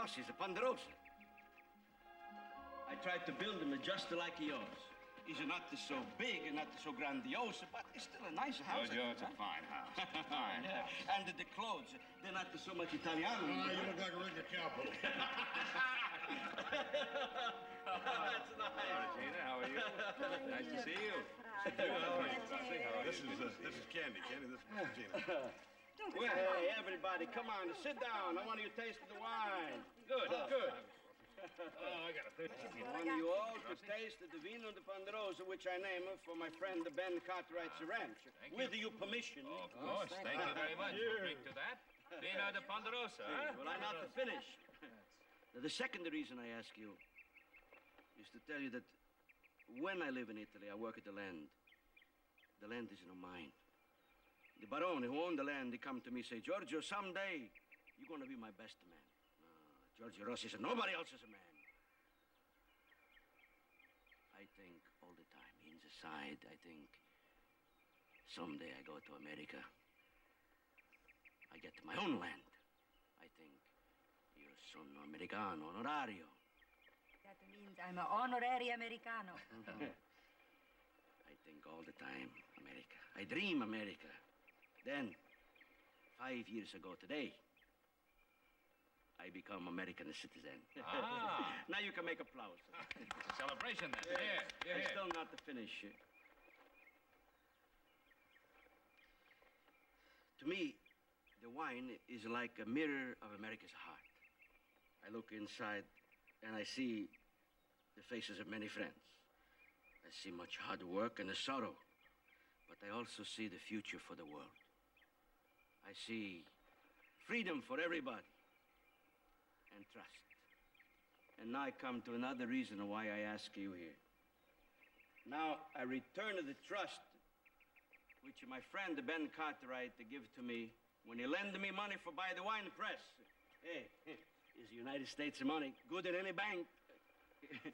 Rossi's, a Ponderosa. I tried to build him just like yours. He's not so big and not so grandiose, but it's still a nice house. Giorgio, it's a fine house. Fine house. And the clothes, they're not so much Italiano. You look like a regular cowboy. That's nice. Gina, how are you? Nice to see you. This is Candy. Candy, this is Gina. Well, hey, everybody, come on, sit down. I want you to taste the wine. Good, good. Oh, I got a thing. I want you all to taste the Vino de Ponderosa, which I name for my friend Ben Cartwright's ranch. With your permission. Oh, of course. Thank you very much. Drink to that. Vino de Ponderosa, huh? Well, I'm not to finish. Now, the second reason I ask you is to tell you that when I live in Italy, I work at the land. The land is not mine. The barone who owned the land, he come to me, say, Giorgio, someday you're going to be my best man. Giorgio Rossi said, nobody else is a man. I think all the time, inside, I think someday I go to America. I get my own land. I think, io sono americano, onorario. That means I'm an honorary Americano. I think all the time, America. I dream America. Then, 5 years ago today, I become American citizen. Ah. Now you can make applause. It's a celebration then. Yeah. I still not to finish. To me, the wine is like a mirror of America's heart. I look inside and I see the faces of many friends. I see much hard work and the sorrow, but I also see the future for the world. I see freedom for everybody. And trust. And now I come to another reason why I ask you here. Now I return to the trust which my friend Ben Cartwright give to me when he lend me money for buy the wine press. Hey, is the United States money good in any bank? Thank you.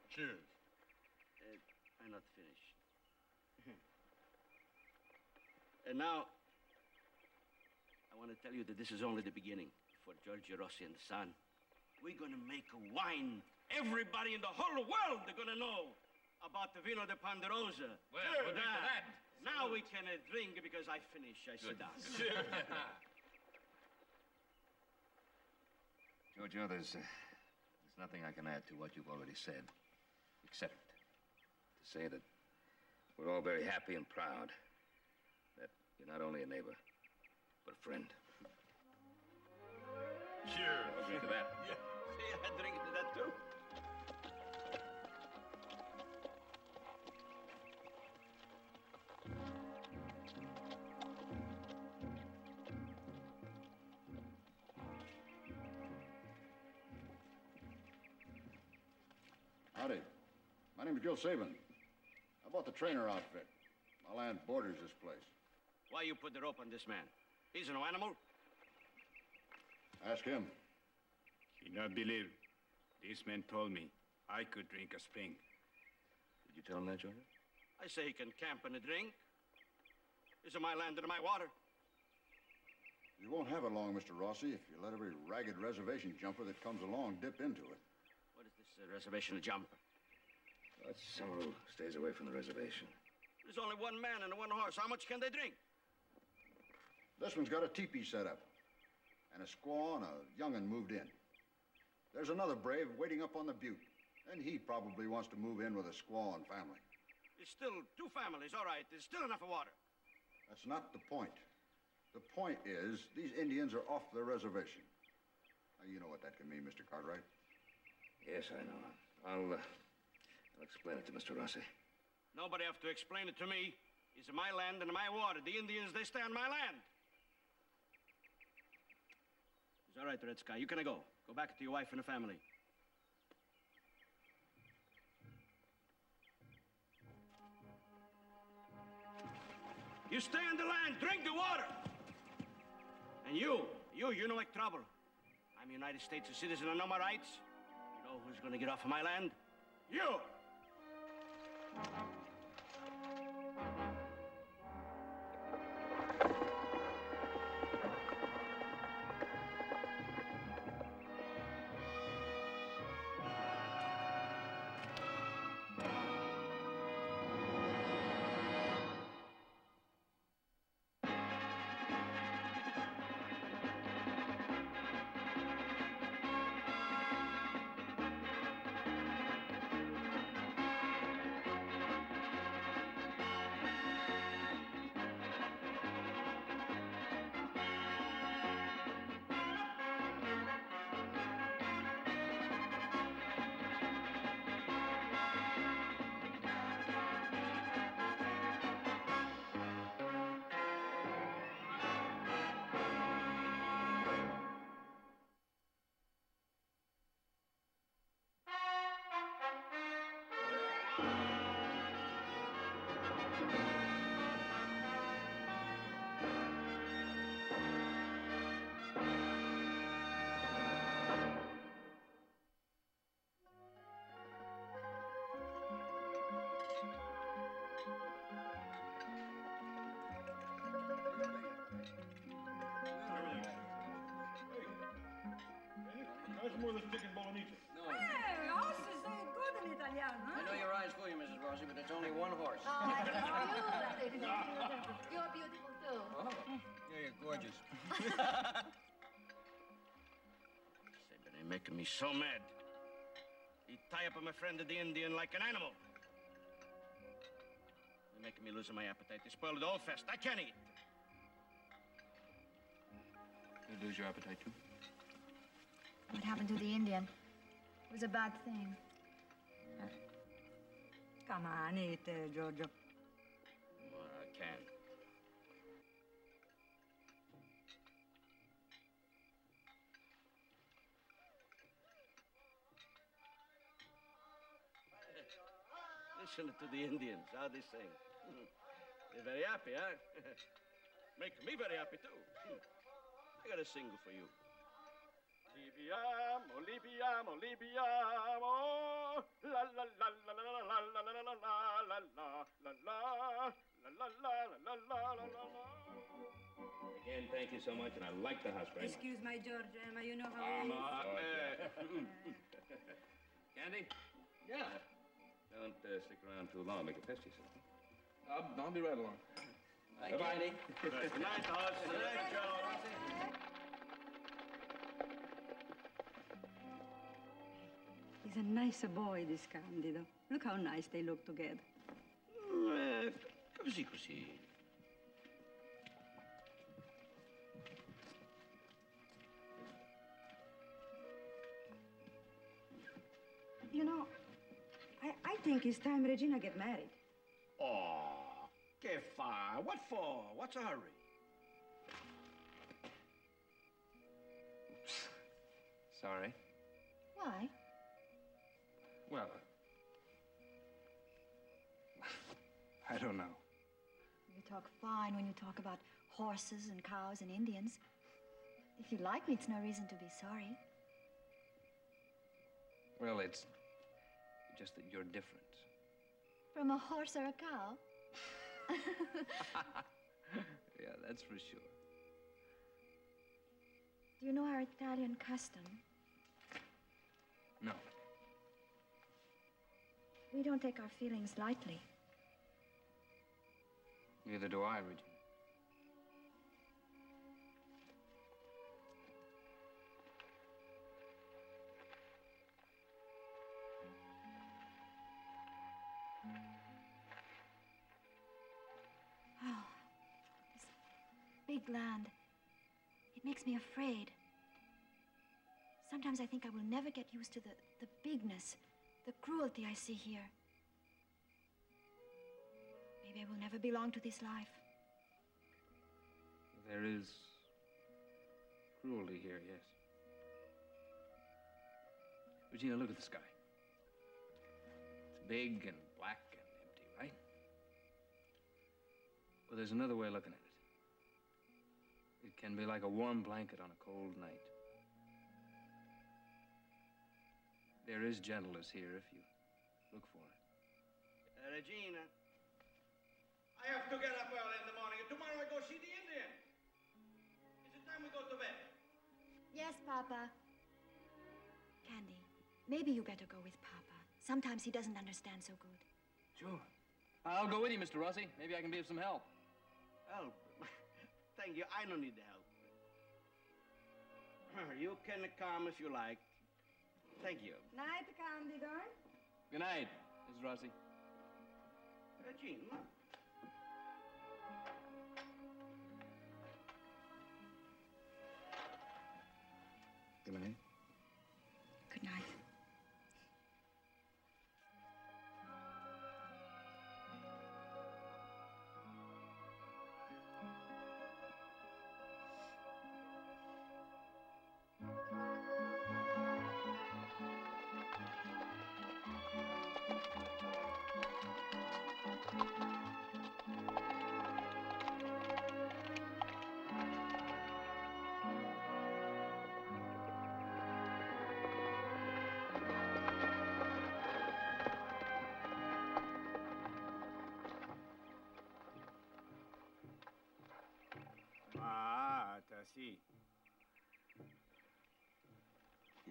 Cheers. I'm not finished. And now I want to tell you that this is only the beginning for Giorgio Rossi and the son. We're going to make a wine. Everybody in the whole world are going to know about the Vino de Ponderosa. Well, we'll drink to that. Now we can drink because I finish. I sit down. Giorgio, there's nothing I can add to what you've already said, except to say that we're all very happy and proud that you're not only a neighbor, but a friend. Cheers. I'll drink to that. Yeah. See, I drink to that too. Howdy. My name is Gil Sabin. I bought the trainer outfit. My land borders this place. Why you put the rope on this man? He's no animal. Ask him. He not believe. This man told me I could drink a spring. Did you tell him that, Giorgio? I say he can camp and drink. This is my land and my water. You won't have it long, Mr. Rossi, if you let every ragged reservation jumper that comes along dip into it. What is this reservation jumper? Well, it's someone who stays away from the reservation. There's only one man and one horse. How much can they drink? This one's got a teepee set up. And a squaw and a young'un moved in. There's another brave waiting up on the butte. And he probably wants to move in with a squaw and family. There's still two families, all right. There's still enough of water. That's not the point. The point is, these Indians are off their reservation. Now, you know what that can mean, Mr. Cartwright. Yes, I know. I'll explain it to Mr. Rossi. Nobody have to explain it to me. It's my land and my water. The Indians, they stay on my land. It's all right, Red Sky. You can go. Go back to your wife and the family. You stay on the land. Drink the water. And you don't make trouble. I'm a United States citizen. I know my rights. You know who's going to get off of my land? You! How's more of this chicken bolognese? Hey, horse is good in Italiano, I huh? know your eyes fool you, Mrs. Rossi, but it's only one horse. Oh, I know you. You're beautiful too. Oh, yeah, you're gorgeous. Say, but they're making me so mad. He tie up my friend the Indian like an animal. They're making me lose my appetite. They spoiled it all fast. I can't eat. You lose your appetite, too? What happened to the Indian? It was a bad thing. Come on, eat, Giorgio. Well, I can't. Listen to the Indians, how they sing. They're very happy, huh? Make me very happy, too. I got a single for you. Libiamo, libiamo, libiamo. La la la la la la la la la la la la la la la la la. Again, thank you so much, and I like the house very much. Excuse my George, Emma, you know how he is. Candy? Yeah. Don't stick around too long. Make a test yourself. I'll be right along. Hi, Candy. Good night, Hoss. Good night, Joe. He's a nice boy, this Candido. Look how nice they look together. Così, così. You know, I think it's time Regina get married. Oh, che fa? What for? What's a hurry? Sorry. Why? Well, I don't know. You talk fine when you talk about horses and cows and Indians. If you like me, it's no reason to be sorry. Well, it's just that you're different. From a horse or a cow? Yeah, that's for sure. Do you know our Italian custom? No. We don't take our feelings lightly. Neither do I, Regina. Oh, this big land. It makes me afraid. Sometimes I think I will never get used to the bigness, the cruelty I see here. Maybe I will never belong to this life. There is cruelty here, yes. Regina, look at the sky. It's big and black and empty, right? Well, there's another way of looking at it. It can be like a warm blanket on a cold night. There is gentleness here if you look for it. Regina, I have to get up early in the morning. Tomorrow I go see the Indian. Is it time we go to bed? Yes, Papa. Candy, maybe you better go with Papa. Sometimes he doesn't understand so good. Sure. I'll go with you, Mr. Rossi. Maybe I can be of some help. Help? Thank you. I don't need the help. You can come if you like. Thank you. Night, Candido. Good night, Mrs. Rossi. Regina. Good night. Good night.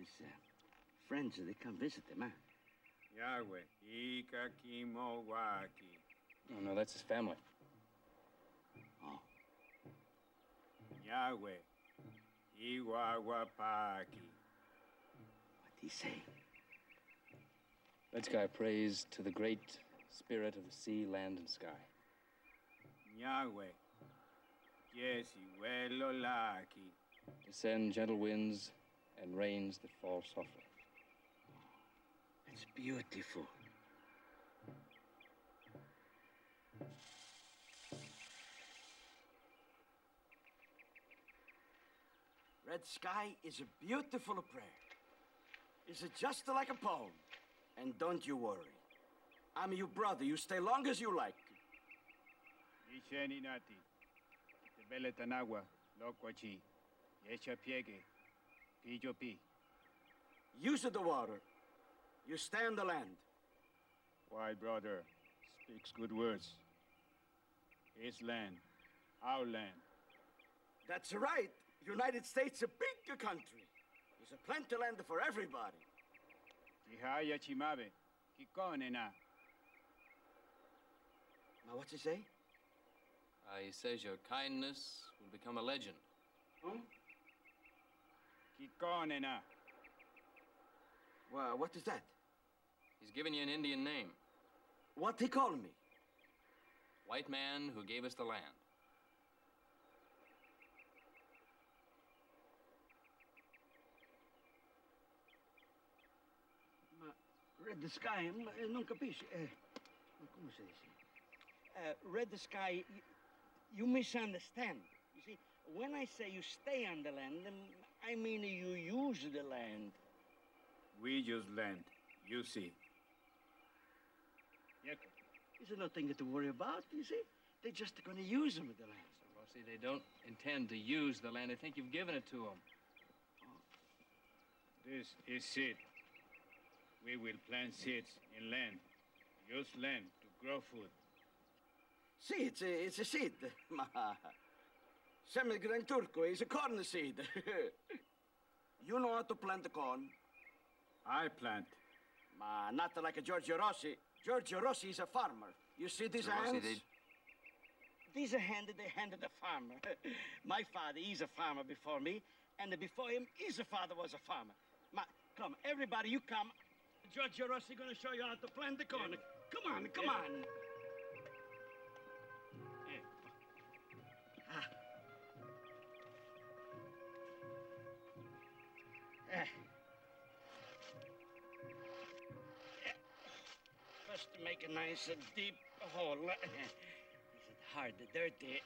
his friends, they come visit him, huh? Yahweh, Ikakimowaki. Oh, no, that's his family. Oh. Yahweh, Iwawapaki. What'd he say? That guy prays to the great spirit of the sea, land, and sky. Yahweh, Yesi, Welolaki. To send gentle winds and rains that fall softly. It's beautiful. Red sky is a beautiful prayer. It's just like a poem. And don't you worry. I'm your brother. You stay long as you like. Isheni nati. Tebele tanagua, lokwachi. Yecha piege. Pijo pi. Use the water. You stay on the land. Why, brother, speaks good words. His land, our land. That's right. United States is a big country. There's a plenty of land for everybody. Chihaya chimabe, kikonena. Now, what's he say? He says your kindness will become a legend. Huh? Kikonena. Well, what is that? He's given you an Indian name. What he call me? White man who gave us the land. Red the sky, non capisci. Come si dice? Red the sky, you misunderstand. You see, when I say you stay on the land, I mean you use the land. We use land, you see. There's nothing to worry about, you see. They're just going to use them with the land. Well, see, they don't intend to use the land. They think you've given it to them. This is seed. We will plant seeds in land. Use land to grow food. See, it's a seed. Semigran Turco is a corn seed. You know how to plant the corn? I plant. Not like a Giorgio Rossi. Giorgio Rossi is a farmer. You see these hands? These are handed a farmer. My father, he's a farmer before me, and before him, his father was a farmer. Come, everybody, you come. Giorgio Rossi gonna show you how to plant the corn. Come on, come on. First, make a nice deep hole. Is it hard, dirty?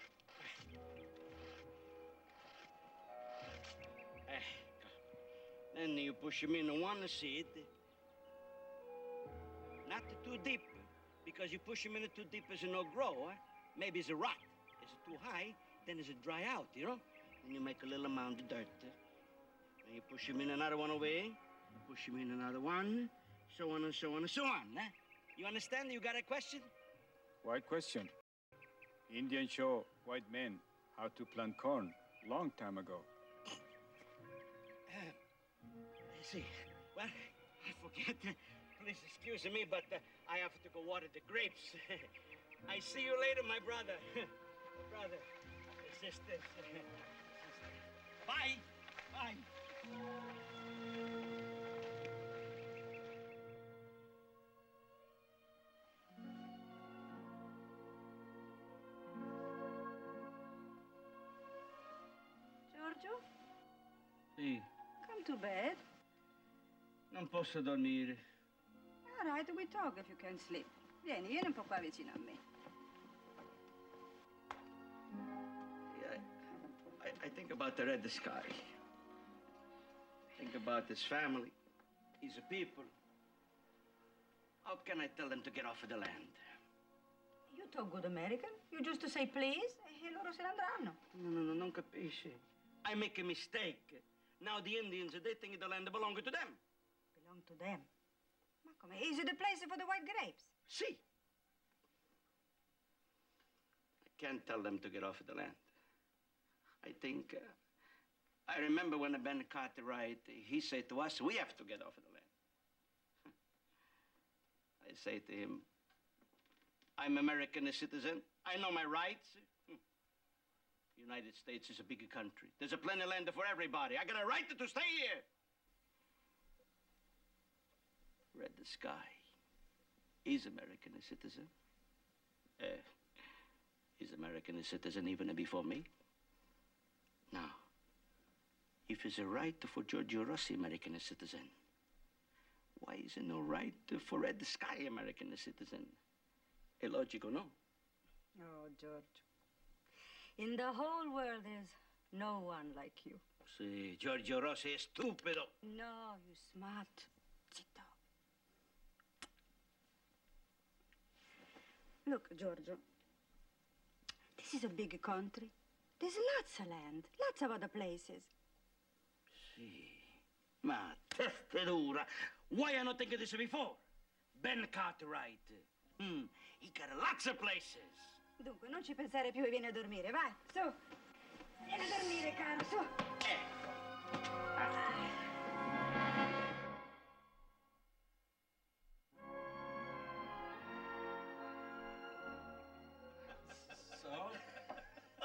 Then you push him in one seed. Not too deep, because you push him in too deep, it's no grow. Maybe it's a rot. Is it too high, then it's a dry out, you know? Then you make a little mound of dirt. Then you push him in another one away, push him in another one, so on and so on and so on. You understand? You got a question? White question. Indians show white men how to plant corn long time ago. I see. Well, I forget. Please excuse me, but I have to go water the grapes. I see you later, my brother. Brother, sisters. Bye. Bye. Giorgio, Sì, come to bed. non posso dormire. All right, we talk if you can sleep. Vieni un po' qua vicino a me. I think about the red sky. Think about his family, his people. How can I tell them to get off of the land? You talk good American. You just say please e loro se ne andranno. No, non capisci. I make a mistake. Now the Indians, they think the land belongs to them. Belong to them. Ma come? Is it the place for the white grapes? See. I can't tell them to get off of the land. I think I remember when Ben Cartwright, he said to us, we have to get off of the land. I say to him, I'm American citizen. I know my rights. United States is a big country. There's a plenty of land for everybody. I got a right to stay here. Read the sky. He's American citizen. He's American citizen even before me. Now, if it's a right for Giorgio Rossi, American citizen, why is it no right for Red Sky, American citizen? Illogical, no? Oh, George. In the whole world, there's no one like you. See, Giorgio Rossi is stupido. No, you smart. Zitto. Look, Giorgio. This is a big country. There's lots of land, lots of other places. See. Ma testedura. Why I not think of this before? Ben Cartwright. He got lots of places. Dunque, non ci pensare più e vieni a dormire, vai, su. Vieni a dormire, caro, su. So,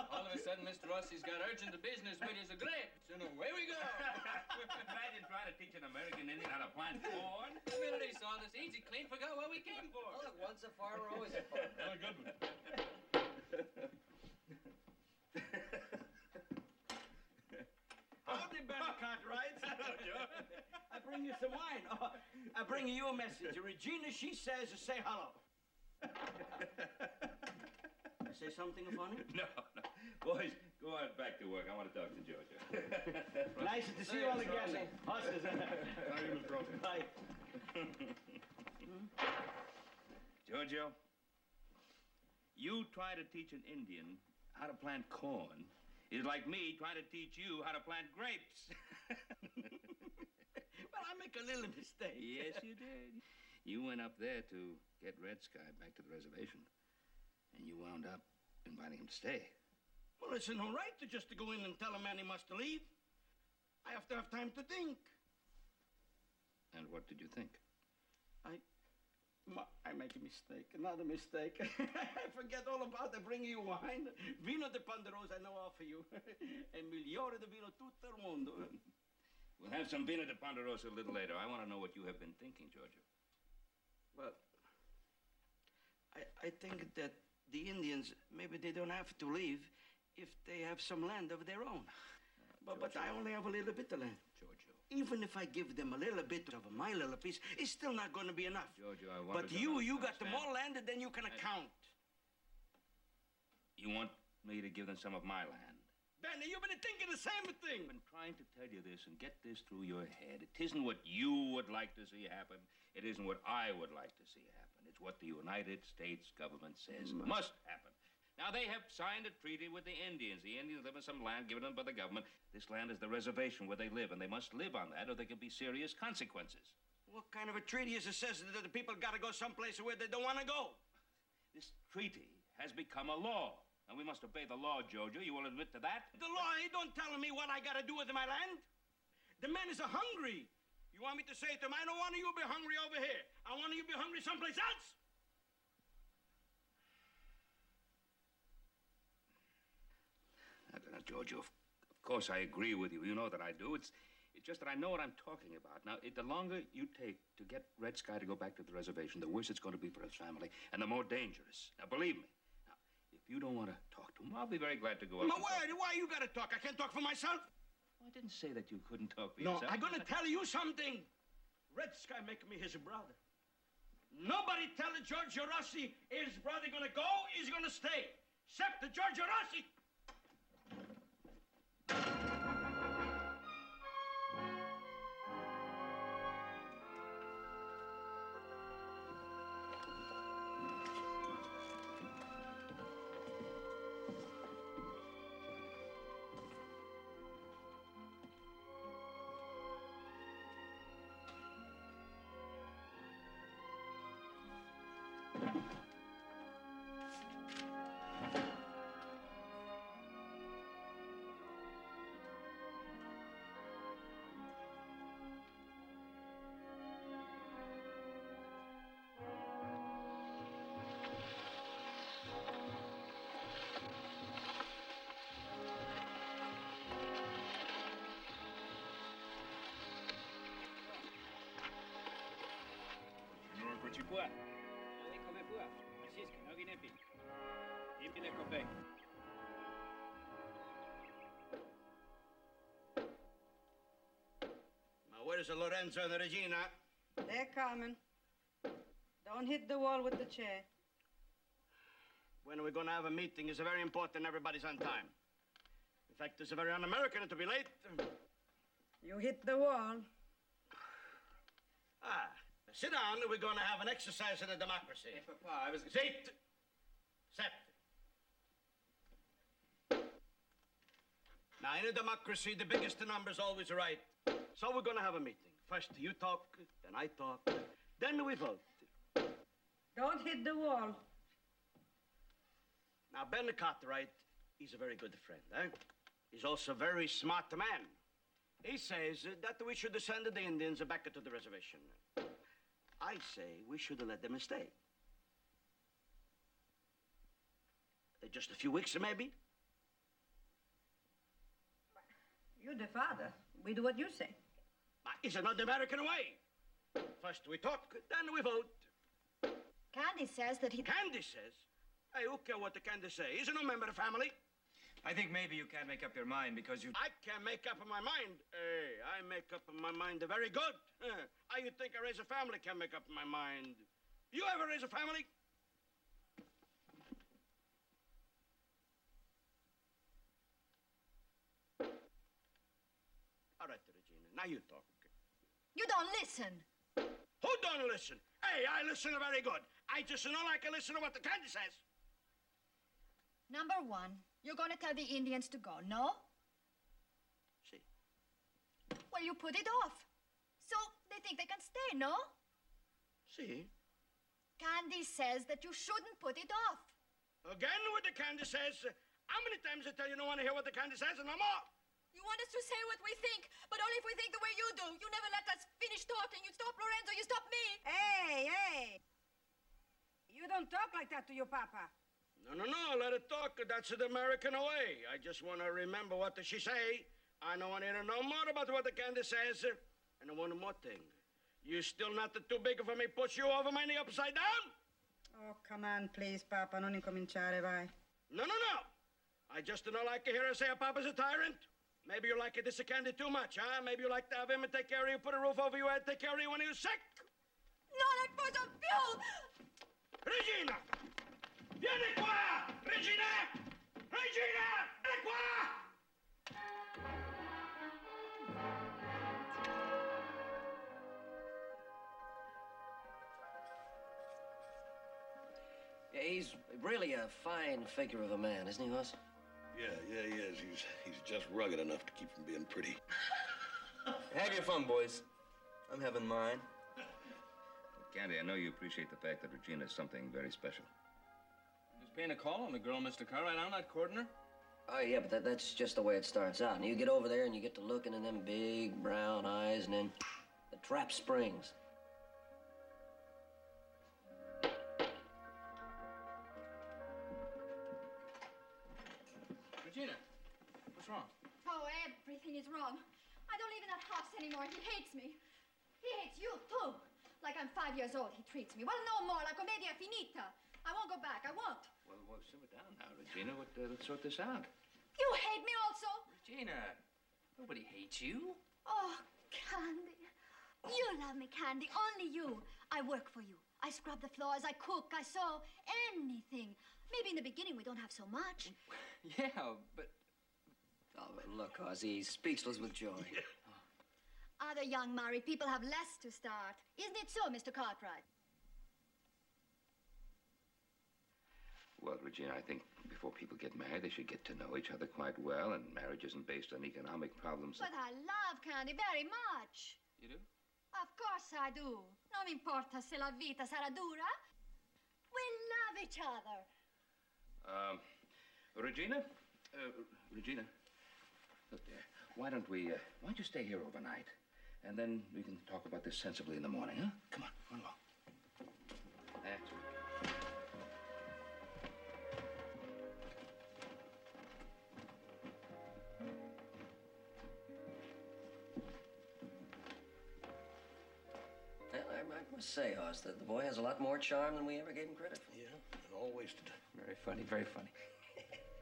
all of a sudden, Mr. Rossi's got urgent business with his grapes, and away we go. Imagine trying to teach an American Indian how to plant corn. The minute he saw this, easy clean forgot what we came for. Oh, look, once a farmer, always a farmer. Oh, good one. Howdy, Ben Cartwright. I bring you some wine. Oh, I bring you a message. Regina, she says, say hello. You say something funny? No. Boys, go on back to work. I want to talk to Giorgio. Nice to see you all again. Horses. How are you, Miss Rossi? Bye. Giorgio, you try to teach an Indian how to plant corn is like me trying to teach you how to plant grapes. Well, I make a little mistake. Yes, you did. You went up there to get Red Sky back to the reservation, and you wound up inviting him to stay. Well, it's no right to just to go in and tell a man he must leave. I have to have time to think. And what did you think? I make a mistake, another mistake. I forget all about it. I bring you wine. Vino de Ponderosa I know offer you. E migliore di vino tutto il mondo. We'll have some Vino de Ponderosa a little later. I want to know what you have been thinking, Giorgio. Well, I think that the Indians, maybe they don't have to leave if they have some land of their own. But I only have a little bit of land. Giorgio. Even if I give them a little bit of my little piece, it's still not going to be enough. Giorgio, I want But you got the more land than you can account. You want me to give them some of my land? Benny, you've been thinking the same thing. I've been trying to tell you this and get this through your head. It isn't what you would like to see happen. It isn't what I would like to see happen. It's what the United States government says must happen. Now, they have signed a treaty with the Indians. The Indians live on some land given them by the government. This land is the reservation where they live, and they must live on that or there can be serious consequences. What kind of a treaty is it says that the people got to go someplace where they don't want to go? This treaty has become a law, and we must obey the law, Giorgio. You will admit to that? The law, he don't tell me what I got to do with my land. The man is hungry. You want me to say to him, I don't want you to be hungry over here. I want you to be hungry someplace else. Now, Giorgio, of course I agree with you. You know that I do. It's just that I know what I'm talking about. Now, the longer you take to get Red Sky to go back to the reservation, the worse it's going to be for his family, and the more dangerous. Now, believe me. Now, if you don't want to talk to him, I'll be very glad to go up. No, why you got to talk? I can't talk for myself. Well, I didn't say that you couldn't talk for No, yourself. I'm going to tell you something. Red Sky make me his brother. Nobody tell Giorgio Rossi his brother going to go, he's going to stay. Except the Giorgio Rossi. pua. Eli come pua. Asiski, nogi nepi. Impile kope. Now, where's the Lorenzo and the Regina? They're coming. Don't hit the wall with the chair. When are we going to have a meeting? It's very important everybody's on time. In fact, it's very un-American to be late. You hit the wall. Sit down. We're going to have an exercise in the democracy. Hey, Papa, I was... Sit. Set. Now, in a democracy, the biggest number is always right. So we're going to have a meeting. First you talk, then I talk, then we vote. Don't hit the wall. Now, Ben Cartwright, he's a very good friend, eh? He's also a very smart man. He says that we should send the Indians back to the reservation. I say we should let them stay. Just a few weeks, maybe? You're the father. We do what you say. It's not the American way. First we talk, then we vote. Candy says that he... Candy says? Hey, who care what the Candy say? He's no member of the family. I think maybe you can't make up your mind because you... I can't make up my mind. Hey, I make up my mind very good. How you think I raise a family can make up my mind? You ever raise a family? All right, Regina, now you talk. You don't listen. Who don't listen? Hey, I listen very good. I just don't like to listen to what the Candy says. Number one, you're going to tell the Indians to go, no? See. Well, you put it off. So they think they can stay, no? See. Candy says that you shouldn't put it off. Again what the Candy says. How many times I tell you don't want to hear what the Candy says and no more? You want us to say what we think, but only if we think the way you do. You never let us finish talking. You stop Lorenzo, you stop me. Hey! You don't talk like that to your papa. No, let her talk. That's the American way. I just want to remember what does she say. I don't want to hear no more about what the Candy says. And one more thing. You still not too big for me push you over my knee upside down? Oh, come on, please, Papa. Non incominciare, vai. No. I just don't like to hear her say her papa's a tyrant. Maybe you like this Candy too much, huh? Maybe you like to have him take care of you, put a roof over your head, take care of you when you're sick. Non è cosa più! Regina! Vieni qua! Regina! Regina! Vieni qua! Yeah, he's really a fine figure of a man, isn't he, Hoss? Yeah, he is. He's just rugged enough to keep from being pretty. Have your fun, boys. I'm having mine. Candy, I know you appreciate the fact that Regina is something very special. Just paying a call on the girl, Mr. Cartwright. I'm not courting her. Oh, yeah, but that's just the way it starts out. And you get over there and you get to looking in them big brown eyes, and then the trap springs. Regina, what's wrong? Oh, everything is wrong. I don't live in that house anymore. He hates me. He hates you, too. Like I'm 5 years old, he treats me. Well, no more. La commedia è finita. I won't go back. I won't. Well, simmer down now, Regina. Let's sort this out. You hate me also? Regina, nobody hates you. Oh, Candy. You love me, Candy. Only you. I work for you. I scrub the floors. I cook. I sew. Anything. Maybe in the beginning we don't have so much. Yeah, but... Oh, but look, Hoss, he's speechless with joy. Other young married people have less to start. Isn't it so, Mr. Cartwright? Well, Regina, I think before people get married, they should get to know each other quite well, and marriage isn't based on economic problems. But I love Candy very much. You do? Of course I do. Non mi importa se la vita sarà dura. We love each other. Regina? Regina? Look there. Why don't you stay here overnight? And then we can talk about this sensibly in the morning, huh? Come on, run along. That's right. Well, I must say, Hoss, that the boy has a lot more charm than we ever gave him credit for. Yeah, and all wasted. Very funny, very funny.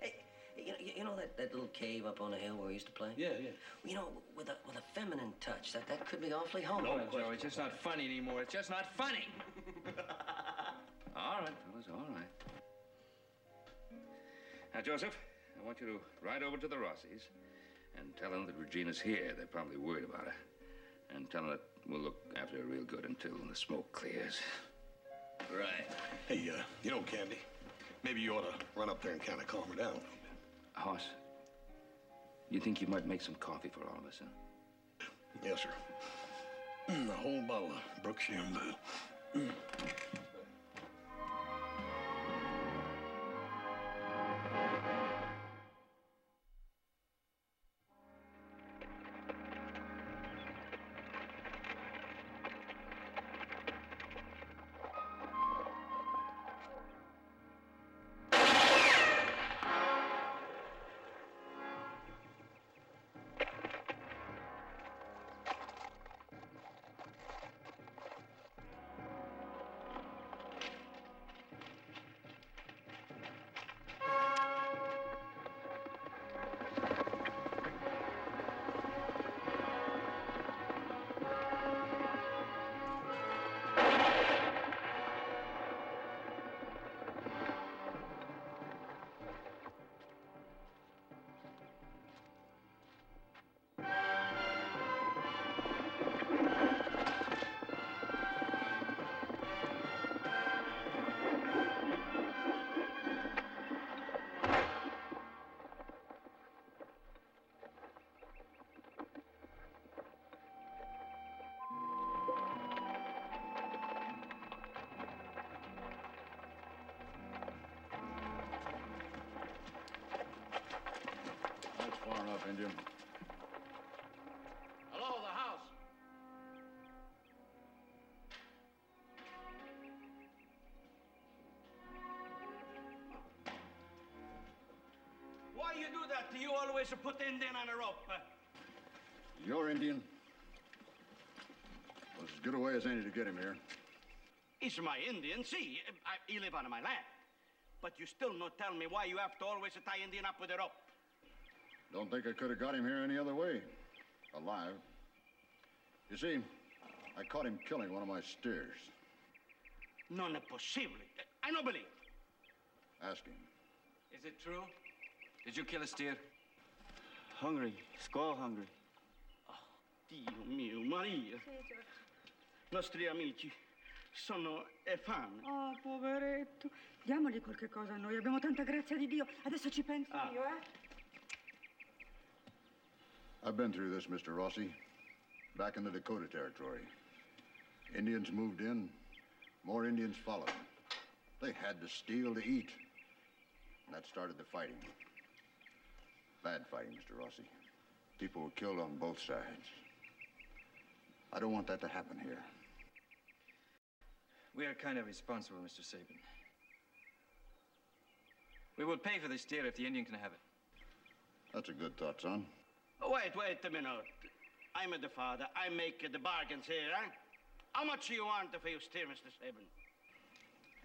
Hey, you know that little cave up on the hill where we used to play? Yeah, yeah. You know, with a feminine touch, that could be awfully homely. No, Joe, it's just not funny anymore. It's just not funny. All right, fellas, all right. Now, Joseph, I want you to ride over to the Rossies and tell them that Regina's here. They're probably worried about her. And tell them that we'll look after her real good until the smoke clears. Right. Hey, you know, Candy, maybe you ought to run up there and kind of calm her down a little bit. Hoss, you think you might make some coffee for all of us, huh? Yes, sir. A whole bottle of Brookshire and Blue. That's far enough, Indian. Hello, the house. Why you do that? You always put Indian on a rope. You're Indian. Was as good a way as any to get him here. He's my Indian. See, he live on my land. But you still not tell me why you have to always tie Indian up with a rope. Don't think I could have got him here any other way. Alive. You see, I caught him killing one of my steers. Non è possible. I don't believe. Ask him. Is it true? Did you kill a steer? Hungry, squall hungry. Dio mio, Maria. Sì, Giorgio. Nostri amici sono e fame. Oh, poveretto. Diamogli qualche cosa a noi. Abbiamo tanta grazia di Dio. Adesso ci penso io, eh? I've been through this, Mr. Rossi. Back in the Dakota Territory. Indians moved in, more Indians followed. They had to steal to eat. And that started the fighting. Bad fighting, Mr. Rossi. People were killed on both sides. I don't want that to happen here. We are kind of responsible, Mr. Sabin. We will pay for this deer if the Indian can have it. That's a good thought, son. Wait a minute. I'm the father. I make the bargains here, eh? How much do you want for your steer, Mr. Sabin?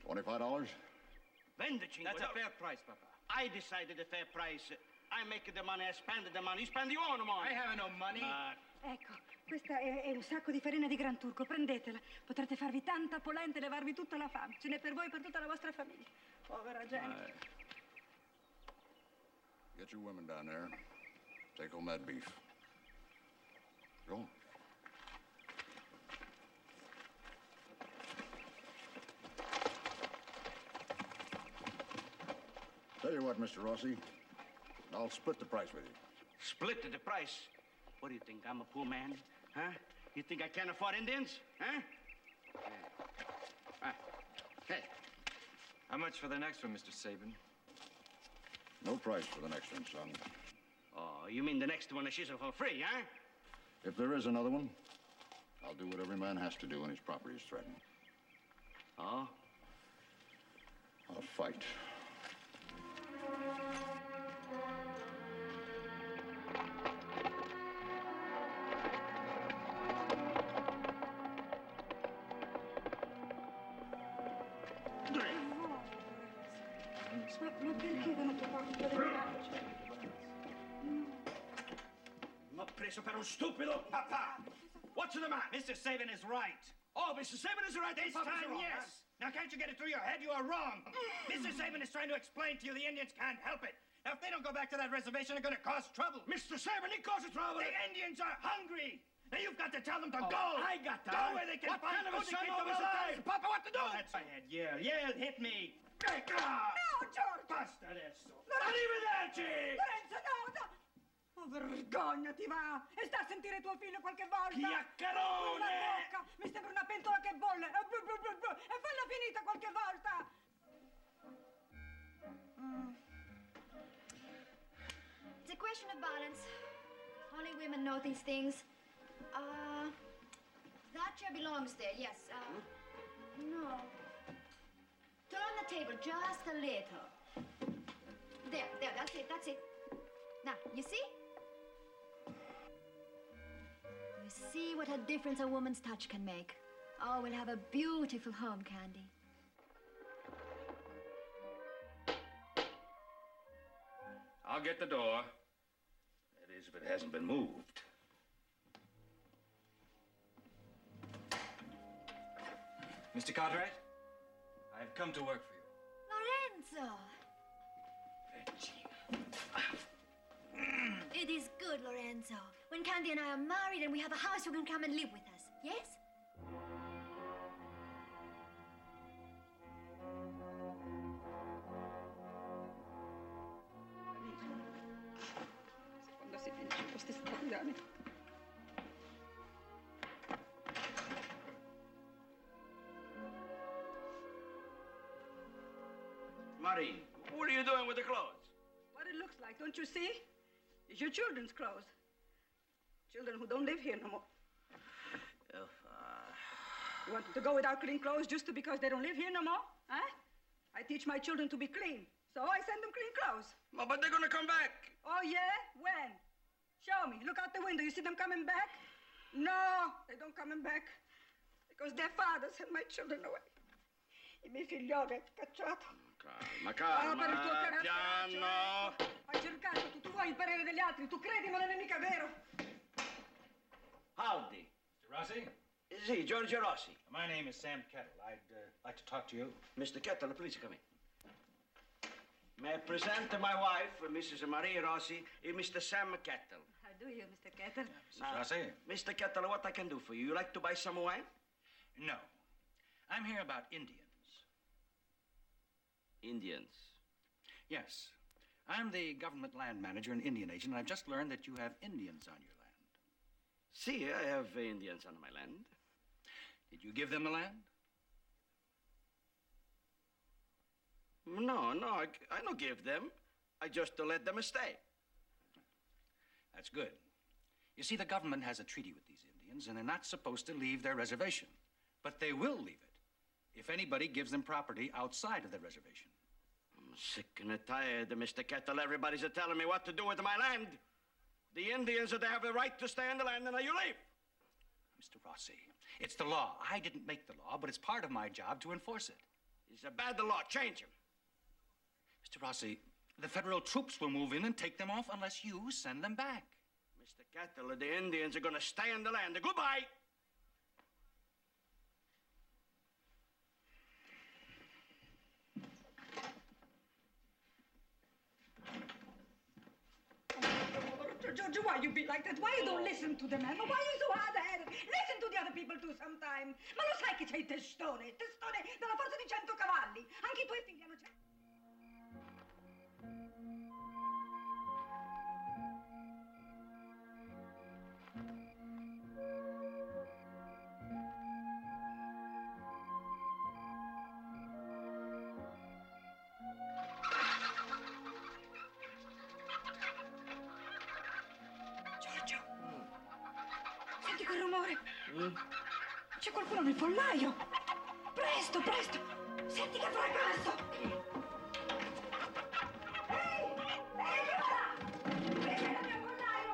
$25? $25. That's a fair price, Papa. I decided the fair price. I make the money, I spend the money. Spend your own money. I have no money. Ecco, questa è un sacco di farina di Gran Turco. Prendetela. Potrete farvi tanta polenta e levarvi tutta la fame. Ce n'è per voi e per tutta la vostra famiglia. Povera gente. Get your women down there. Take home that beef. Go on. Tell you what, Mr. Rossi, I'll split the price with you. Split the price? What do you think? I'm a poor man? Huh? You think I can't afford Indians? Huh? Hey. How much for the next one, Mr. Sabin? No price for the next one, son. Oh, you mean the next one is for free, huh? If there is another one, I'll do what every man has to do when his property is threatened. Oh? I'll fight. preso per un stupido? Papa! What's the matter? Mr. Saban is right. Oh, Mr. Saban is right. This Papa's time, wrong, yes. Now, can't you get it through your head? You are wrong. Mr. Saban is trying to explain to you the Indians can't help it. Now, if they don't go back to that reservation, they're going to cause trouble. Mr. Saban, he causes trouble. The Indians are hungry. Now, you've got to tell them to go. I got that. Go where they can What find kind of a food to son keep them always alive. tells Papa what to do? That's my head. Yell, yell, hit me. No, George! Basta adesso. Arrivederci! Lorenzo, no, no! Oh, vergognati, va! E sta a sentire tuo figlio qualche volta! Chiacchierone! La bocca! Mi sembra una pentola che bolle! E falla finita qualche volta! It's a question of balance. Only women know these things. That chair belongs there, yes. No. Turn the table just a little. There, that's it. Now, you see? You see what a difference a woman's touch can make. Oh, we'll have a beautiful home, Candy. I'll get the door. That is, if it hasn't been moved. Mr. Cartwright, I've come to work for you. Lorenzo! It is good, Lorenzo. When Candy and I are married and we have a house, you can come and live with us. Yes? Quando si vince questi italiani. Marie, what are you doing with the clothes? What it looks like, don't you see? It's your children's clothes. Children who don't live here no more. You want them to go without clean clothes just because they don't live here no more? Huh? I teach my children to be clean, so I send them clean clothes. But they're gonna come back. Oh, yeah? When? Show me. Look out the window. You see them coming back? No, they don't coming back. Because their father sent my children away. I miei figlioli cacciato. Calma, per il tuo carattere. piano. Hai cercato, tu vuoi il parere degli altri. Tu credi, ma non è mica vero. Howdy. Mr. Rossi? Sì, Giorgio Rossi. My name is Sam Kettle. I'd like to talk to you. Mr. Kettle, please come in. May I present my wife, Mrs. Maria Rossi, and Mr. Sam Kettle. How do you, Mr. Kettle? Mrs. Rossi? Mr. Kettle, what I can do for you? You like to buy some wine? No. I'm here about Indians. Indians? Yes. I'm the government land manager and Indian agent, and I've just learned that you have Indians on your land. See, I have Indians on my land. Did you give them the land? No, I don't give them. I just let them stay. That's good. You see, the government has a treaty with these Indians, and they're not supposed to leave their reservation. But they will leave it if anybody gives them property outside of the reservation. I'm sick and tired, Mr. Kettle. Everybody's telling me what to do with my land. The Indians, they have the right to stay on the land, and now you leave. Mr. Rossi, it's the law. I didn't make the law, but it's part of my job to enforce it. It's a bad law. Change him. Mr. Rossi, the federal troops will move in and take them off unless you send them back. Mr. Kettle, the Indians are going to stay on the land. Goodbye. Giorgio, why you be like that? Why you don't listen to the man? Why you so hard-headed? Listen to the other people too sometime. Ma lo sai che c'hai il testone dalla forza di 100 cavalli. Anche i tuoi figli hanno 100. Senti quel rumore? C'è qualcuno nel pollaio. Presto, presto. Senti che fracasso. Ehi, là! Vieni dal mio pollaio.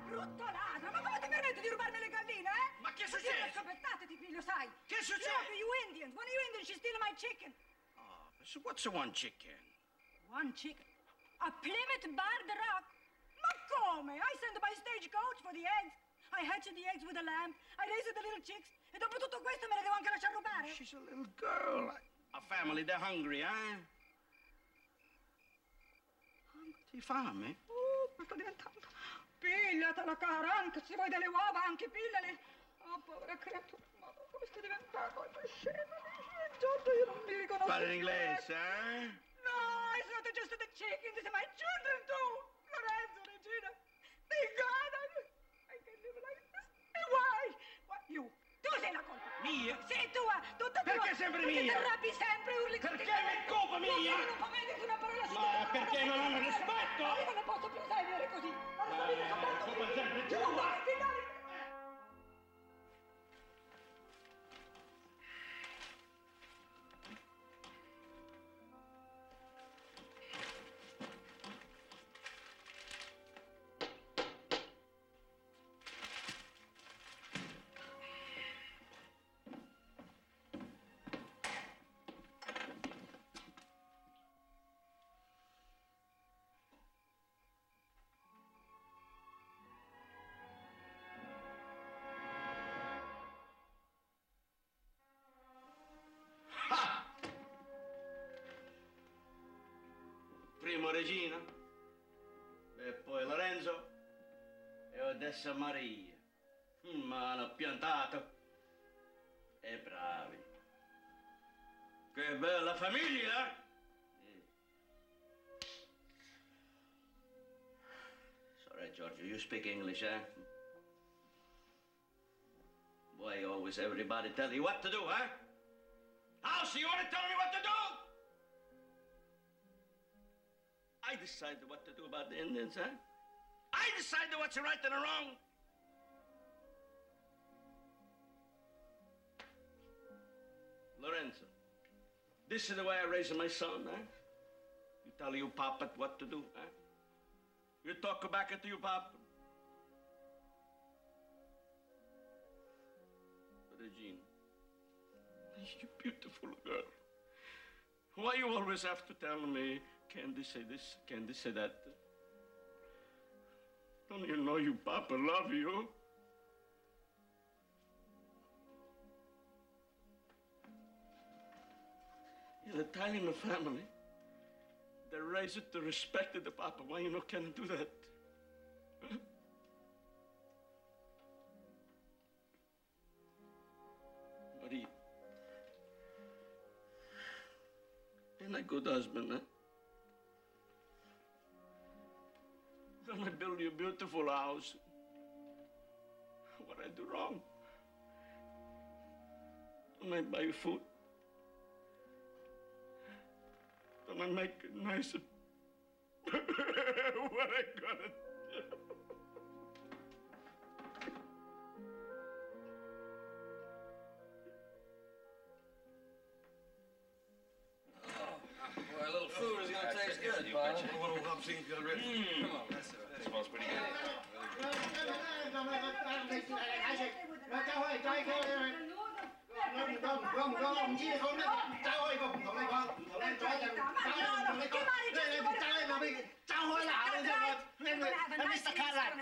Brutto ladro. Ma come ti permetti di rubarmi le galline, eh? Ma che succede? Scoppettateti, figlio, sai. Che succede? You Indians. One of you Indians, she's stealing my chicken. So what's the one chicken? One chicken? A Plymouth Bar the Rock? Ma come? I sent my stagecoach for the eggs. I hatched the eggs with a lamp. I raised the little chicks. E dopo tutto questo me le devo anche lasciar rubare? She's a little girl. A family, they're hungry, eh? Ti fame? Sta diventando. Pigliatela, cara, anche se vuoi delle uova, anche pigliale. Oh, povera creatura. Ma come sta diventando? È scema. Giorgio, io non mi riconosco. Parli in inglese, eh? No, it's not just the chickens, it's my children too. Lorenzo, Regina. Thank God I can live like this. And why? You. Tu sei la colpa. Mia? Sei tua, tutta tua. Perché sempre mia? Perché ti arrabbi sempre, urli tutti. Perché è colpa mia? Non può metterti una parola su. Ma perché non hanno rispetto? Io non posso più vivere così. Non so dire soltanto. Colpa sempre Tu vai, finale. Primo Regina, e poi Lorenzo e adesso Maria. Ma hanno piantato. E bravi. Che bella famiglia! Sorry, Giorgio, you speak English, eh? Why always everybody tell you what to do, huh? How, so you want to tell me what to do? I decided what to do about the Indians, huh? I decided what's right and wrong. Lorenzo, this is the way I raise my son, huh? You tell your papa what to do, huh? You talk back to your papa. Regina, you beautiful girl. Why you always have to tell me, can't they say this, can't they say that? Don't you know your papa love you? In the Italian family, they raise it to respect the papa. Why you not can't do that? Huh? Maria. Ain't I a good husband, huh? Don't I build you a beautiful house? What I do wrong? Don't I buy you food? Don't I make it nicer? What I gonna do? Boy, a little food is gonna taste good, Bob. A little Hubsing got ready. Come on, that's it. That smells pretty good. Mr. Cadillac,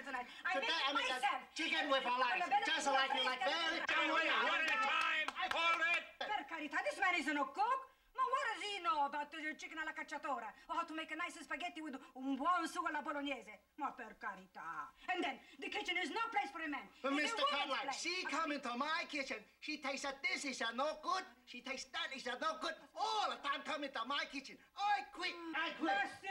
today I make a chicken with a light, just like you like that. One at a time! Hold it! Per carità, this man isn't a cook. Ma what does he know about the chicken alla cacciatora? Or how to make a nice spaghetti with un buon sugo alla bolognese? Ma per carità. And then, the kitchen is no place for a man. But It's a Mr. woman's Cadillac, place. she come into my kitchen. She tastes that this is no good. She tastes that is no good. All the time come into my kitchen. I quit. I quit. Ma sì.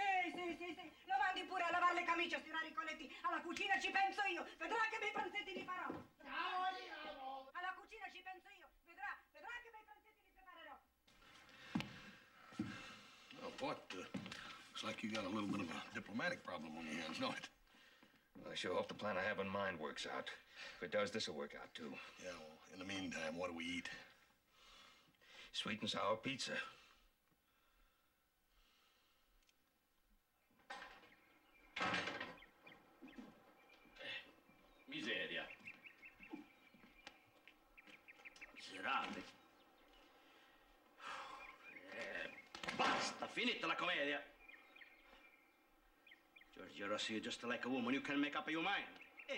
Lo mandi pure a lavare le camicie, a stirare i colletti. Alla cucina ci penso io. Vedrà che bei pranzetti li farò. Alla cucina ci penso io. Vedrà che bei pranzetti li preparerò. Oh, what? Looks like you got a little bit of a diplomatic problem on your hands, don't it? Well, I sure hope the plan I have in mind works out. If it does, this'll work out, too. Yeah, well, in the meantime, what do we eat? Sweet and sour pizza. Miseria. Miserabile. Basta, finita la commedia. Georgia Rossi, you're just like a woman. You can make up your mind. You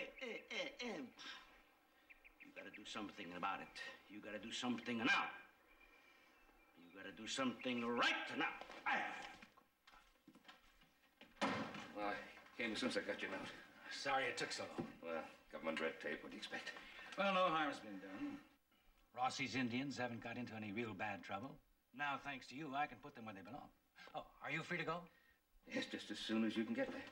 gotta do something about it. You gotta do something now. You gotta do something right now. Well, I came as soon as I got your note. Sorry it took so long. Well, government red tape, what do you expect? Well, no harm's been done. Rossi's Indians haven't got into any real bad trouble. Now, thanks to you, I can put them where they belong. Oh, are you free to go? Yes, just as soon as you can get there.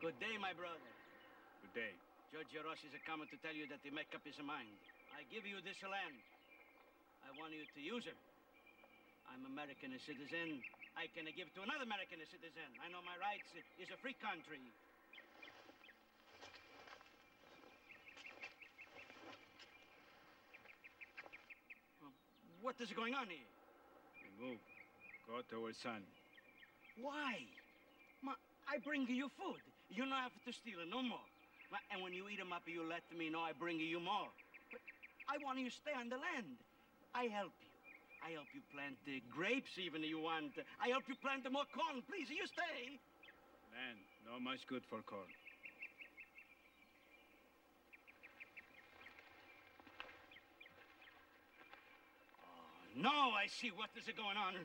Good day, my brother. Good day. Judge Rossi's coming to tell you that he make up his mind. I give you this land. I want you to use it. I'm American citizen. I can give to another American citizen. I know my rights. It's a free country. What is going on here? Remove. Go to our son. Why? I bring you food. You don't have to steal it no more. And when you eat them up, you let me know I bring you more. But I want you to stay on the land. I help you. I help you plant the grapes even if you want. I help you plant more corn. Please, you stay. Land, not much good for corn. Oh, now I see what is going on.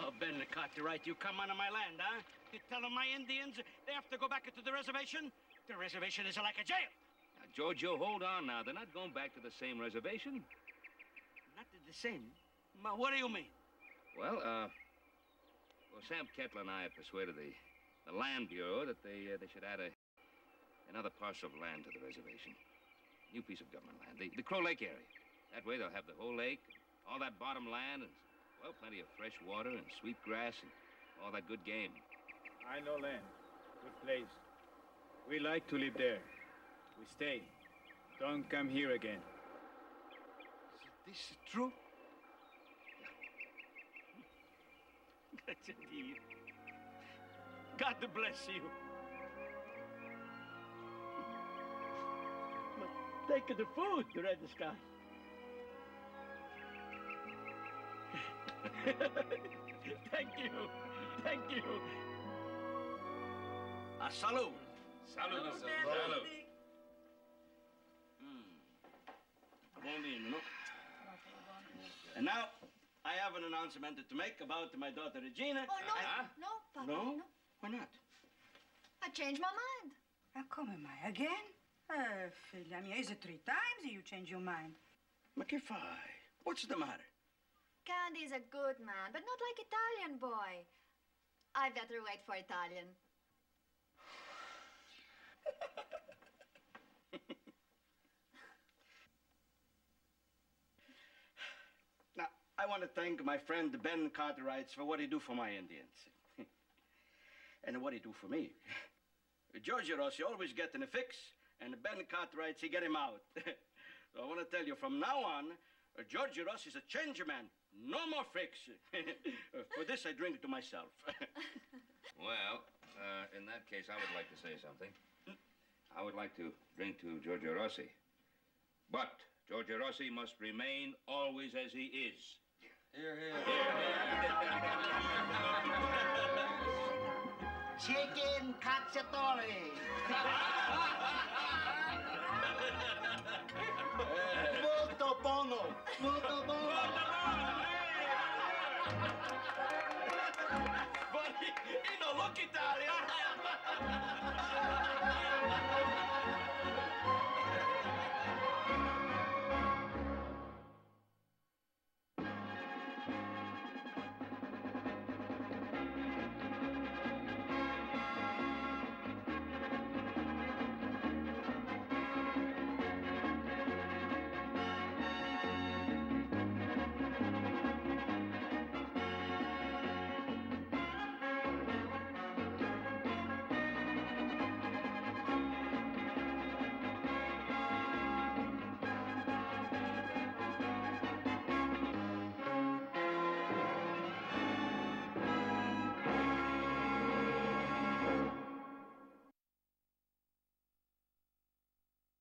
Oh, Ben Cartwright, you come onto my land, huh? You telling my Indians they have to go back to the reservation? The reservation is like a jail. Now, Giorgio, hold on now. They're not going back to the same reservation. Not the same? What do you mean? Well, Sam Kettler and I have persuaded the Land Bureau that they should add another parcel of land to the reservation. New piece of government land, the Crow Lake area. That way they'll have the whole lake, all that bottom land, and, well, plenty of fresh water and sweet grass and all that good game. I know land. Good place. We like to live there. We stay. Don't come here again. Is this true? That's a deal. God bless you. But take the food, the red sky. Thank you. Thank you. A salute. Salud. Salud. No? And now, I have an announcement to make about my daughter Regina. Oh, no. No, Papa, No? Why not? I changed my mind. Come mai? Again? Figlia mia, is it 3 times you change your mind? Ma che fai? What's the matter? Candy's a good man, but not like Italian boy. I better wait for Italian. Now, I want to thank my friend Ben Cartwright for what he do for my Indians. And what he do for me. Giorgio Rossi always getting a fix, and Ben Cartwright, he get him out. So I want to tell you, from now on, Giorgio Rossi is a changer man. No more freaks. For this, I drink to myself. Well, in that case, I would like to say something. I would like to drink to Giorgio Rossi. But Giorgio Rossi must remain always as he is. Here, here. Chicken cacciatore.